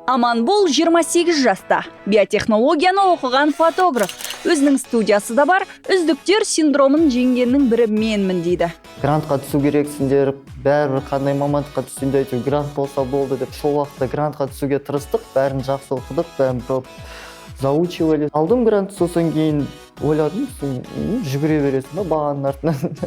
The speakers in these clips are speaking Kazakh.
Аманбол 28 жаста. Биотехнологияны оқыған фотограф. Өзінің студиясы да бар. Үздіктер синдромын жеңгеннің бірі менмін дейді. Грантқа түсу керексіңдер, бәрібір қандай мамандыққа түссеңдер, әйтеуір грант болса болды деп сол уақытта грантқа түсуге тырыстық, бәрін жақсы оқыдық, бәрін заучивали. Алдым грант, сосын кейін ойладым, жүгіре бересің ба бағаның артынан.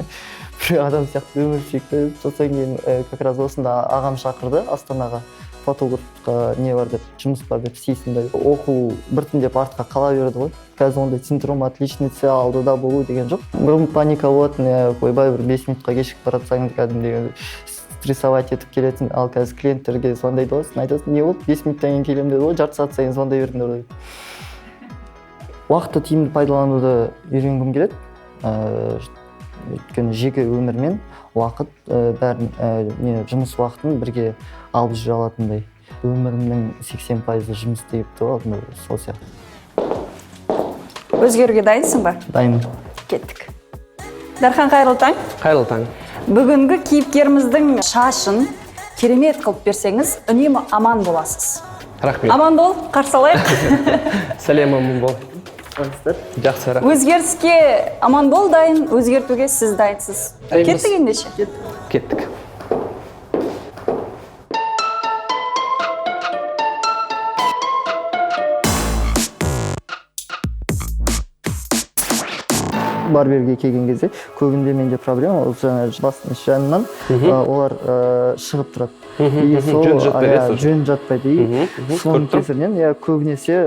Бір адам сияқты өмір шекті. Сосын кейін как раз осында ағам шақырды Астанаға. Фотографқа не бар деп, жұмыс бар деп істейсің бе. Оқу біртіндеп артқа қала берді ғой. Қазір ондай синдром отличница алдыда болу деген жоқ. Бұрын паника болатын, ойбай бір 5 минутқа кешігіп бара жатсаң кәдімгідей стрессовать етіп келетін. Ал қазір клиенттерге звондайды ғой, айтасың, не болды? 5 минуттан кейін келемін деді ғой, жарты сағат сайын звондай бердіңдер ғой. Уақытты тиімді пайдалануды үйренгім келеді. Өйткені жеке өмірмен уақыт бәрін жұмыс уақытын бірге алып жүре алатындай. Өмірімнің 80% жұмыс істеп алдым сол сияқты. Өзгеруге дайынсың ба? Дайынмын. Кеттік. Дархан, қайырлы таң. Қайырлы таң. Бүгінгі кейіпкеріміздің шашын керемет қылып берсеңіз, үнемі аман боласыз. Рахмет. Аман бол, қарсы алайық. Сәлем, аман бол. Жақсы, рахмет. Өзгеріске аман бол дайын, өзгертуге сіз дайынсыз. Кеттік ендеше. Кеттік. Барберге келген кезде көбінде менде проблема, ол жаңа бастың жанынан олар шығып тұрады. Жөн жатпайды. Соның кесірінен көбінесе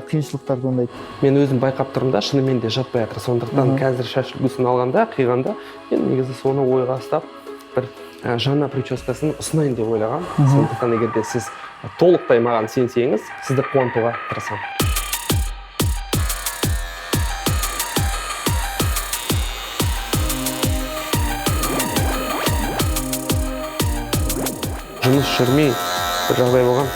қиыншылықтар туындайды. Мен өзім байқап тұрмын да, шынымен де жатпай жатыр. Сондықтан қазір шаш үлгісін алғанда, қиғанда, мен негізі соны ойға ұстап, бір жаңа прическасын ұсынайын деп ойлағам. Сондықтан егер де сіз толықтай маған сенсеңіз, сізді қуантуға тырысамын. Жұмыс жүрмей, бір жағдай болған.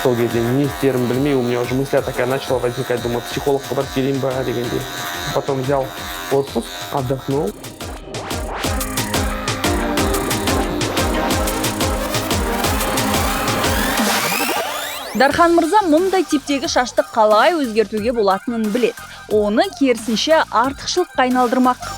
Сол кезде не істерін білмей, у меня уже мысля такая начала возникать, думаю, психологқа барып келейін ба дегенде. Потом взял отпуск, отдохнул. Дархан мырза мұндай типтегі шашты қалай өзгертуге болатынын білет. Оны керісінше артықшылыққа айналдырмақ.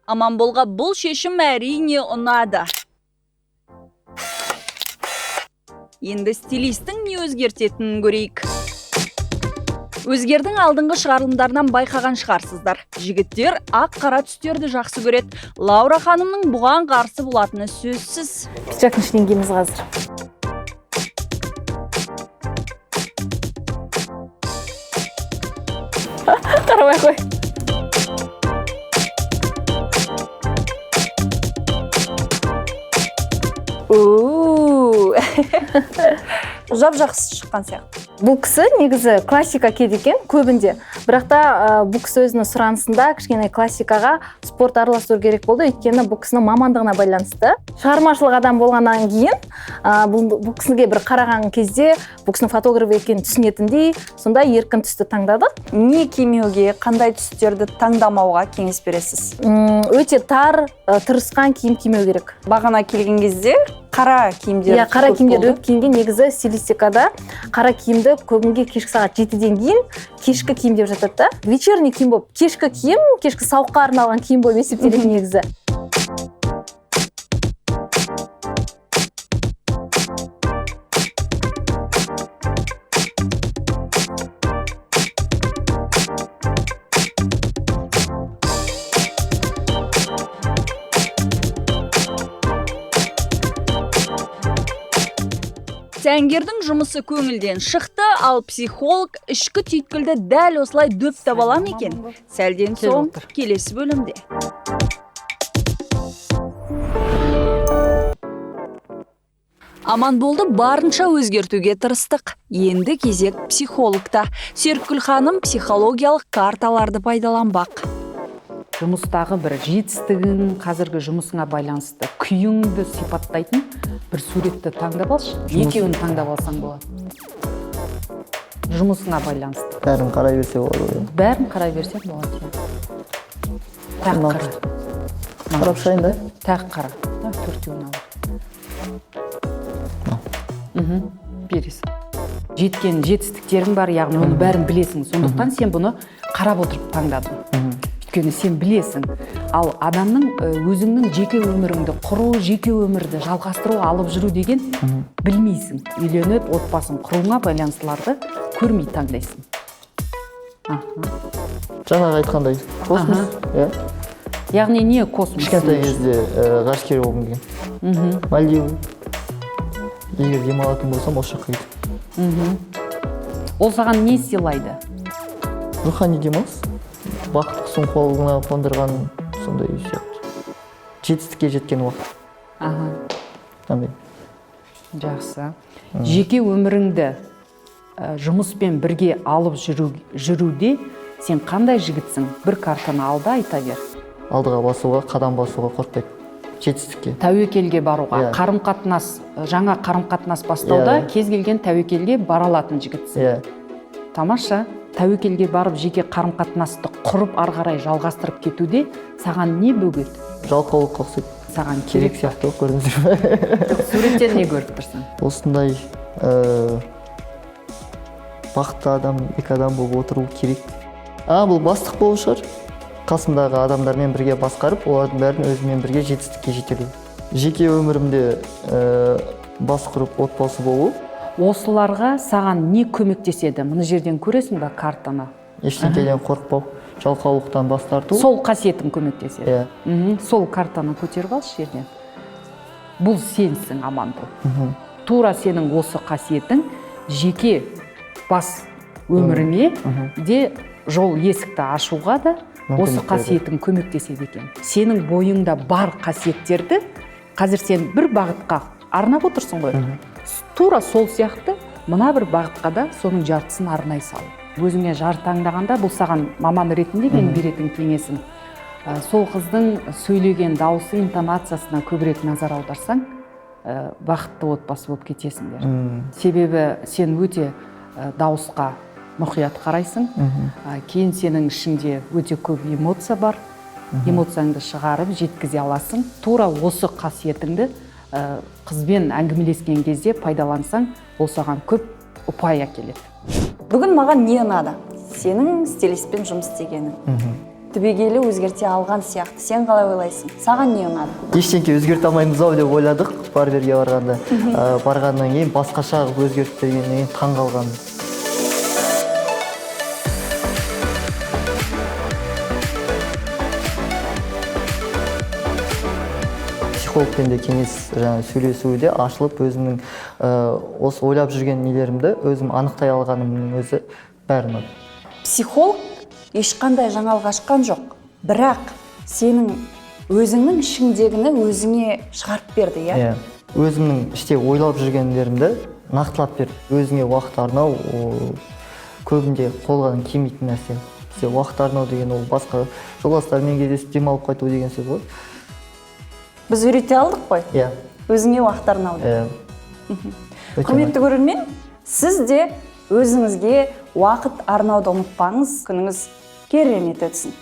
Аманболға бұл шешім әрине ұнады. Енді стилистің не өзгертетінін көрейік. Өзгердің алдыңғы шығарылымдарынан байқаған шығарсыздар. Жігіттер ақ-қара түстерді жақсы көреді. Лаура ханымның бұған қарсы болатыны сөзсіз. Пиджактың ішінен киеміз қазір. Қарамай қой. Жап-жақсы шыққан сияқты. Бұл кісі негізі классика киеді екен көбінде. Бірақ та бұл кісі өзінің сұранысында кішкене классикаға спорт араластыру керек болды, өйткені бұл кісінің мамандығына байланысты. Шығармашылық адам болғаннан кейін бұл кісіге бір қараған кезде бұл кісінің фотограф екенін түсінетіндей, сонда еркін түсті таңдадық. Не кимеуге, қандай түстерді таңдамауға кеңес бересіз? Өте тар, тырысқан киім кимеу керек. Бағана келген кезде қара киімдер қара киімдер өп киінген, негізі стилистикада қара киімді көбінге кешкі сағат 7-ден кейін кешкі киім деп жатады да. Вечерний киім болып, кешкі киім, кешкі сауыққа арналған киім болып есептеледі негізі. Сәнгердің жұмысы көңілден шықты, ал психолог ішкі түйткілді дәл осылай дөп таба ала ма екен? Сәлден соң келесі бөлімде. Аманболду барынша өзгертүүгө тырыштык. Енді кезек психологта. Серікгүл ханым психологиялық карталарды пайдаланбак. Жұмыстағы бір жетістігің, қазіргі жұмысыңа байланысты күйіңді сипаттайтын бір суретті таңдап алшы. Екеуін таңдап алсаң болады. Жұмысыңа байланысты. Бәрін қарай берсе болады. Бәрін қарай берсек болады. Тағы қара. Қарап шайын да? Тағы қара. Төртеуін ал. Бересің. Жеткен жетістіктерің бар, яғни оны бәрін білесің. Сондықтан сен бұны қарап отырып таңдадың. Өйткені сен білесің. Ал адамның өзіңнің жеке өміріңді құру, жеке өмірді жалғастыру, алып жүру деген білмейсің. Үйленіп, отбасын құруыңа байланыстыларды көрмей таңдайсың. Жаңағы айтқандай космос. Яғни не космос? Кішкентай кезде ғарышкер болғым келген. Мальдив. Егер демалатын болсам, осы жаққа кетіп. Ол саған не сыйлайды? Рухани демалыс. Бақыт құсын қолына қондырған сондай сияқты. Жетістікке жеткен уақыт. Қандай? Жақсы. Жеке өміріңді жұмыспен бірге алып жүруде сен қандай жігітсің? Бір картаны алда айта бер. Алдыға басуға, қадам басуға қорқпайды. Жетістікке. Тәуекелге баруға, қарым-қатынас, жаңа қарым-қатынас бастауда кез келген тәуекелге бара алатын жігітсің. Тамаша. Тәуекелге барып жеке қарым-қатынасты құрып ары қарай жалғастырып кетуде саған не бөгет? Жалқаулық ұқсайды. Саған Керек сияқты көріңіздер ме? Суреттен не көріп тұрсың? Осындай бақытты адам, екі адам болып отыру керек. Бұл бастық болу шығар. Қасымдағы адамдармен бірге басқарып, олардың бәрін өзімен бірге жетістікке жетелеу. Жеке өмірімде бас құрып отбасы болу. Осыларға саған не көмектеседі? Мұны жерден көресің бе картаны? Ештеңеден қорықпау, жалқаулықтан бас тарту. Сол қасиетің көмектеседі. Сол картаны көтеріп алшы жерден. Бұл сенсің, Аманбол. Тура сенің осы қасиетің жеке бас өміріңе де жол есікті ашуға да осы қасиетің көмектеседі екен. Сенің бойыңда бар қасиеттерді қазір сен бір бағытқа арнап отырсың ғой. Тура сол сияқты мына бір бағытқа да соның жартысын арнай сал. Өзіңе жар таңдағанда бұл саған маман ретінде мен беретін кеңесім. Сол қыздың сөйлеген дауысы, интонациясына көбірек назар аударсаң, бақытты отбасы болып кетесіңдер. Себебі сен өте дауысқа мұқият қарайсың. Кейін сенің ішіңде өте көп эмоция бар. Эмоцияңды шығарып жеткізе аласың. Тура осы қасиетіңді қызбен әңгімелескен кезде пайдалансаң, ол саған көп ұпай әкеледі. Бүгін маған не ұнады? Сенің стилистпен жұмыс істегенің. Түбегейлі өзгерте алған сияқты. Сен қалай ойлайсың? Саған не ұнады? Ештеңке өзгерте алмаймыз-ау деп ойладық барберге барғанда. Барғаннан кейін басқаша өзгертіп бергеннен кейін таң қалғанбыз. Психологпен де кеңес сөйлесуде ашылып, өзімнің осы ойлап жүрген нелерімді өзім анықтай алғанымның өзі бәрі ұнады. Психолог ешқандай жаңалық ашқан жоқ, бірақ сенің өзіңнің ішіңдегіні өзіңе шығарып берді, иә? Өзімнің іште ойлап жүргендерімді нақтылап берді. Өзіңе уақыт арнау көбінде қолдан келмейтін нәрсе. Бізде уақыт арнау деген ол басқа жолдастармен кездесіп демалып қайту деген сөз ғой. Біз үйрете алдық қой? Өзіңе уақыт арнауды. Құрметті көрермен, сіз де өзіңізге уақыт арнауды ұмытпаңыз, күніңіз керемет өтсін.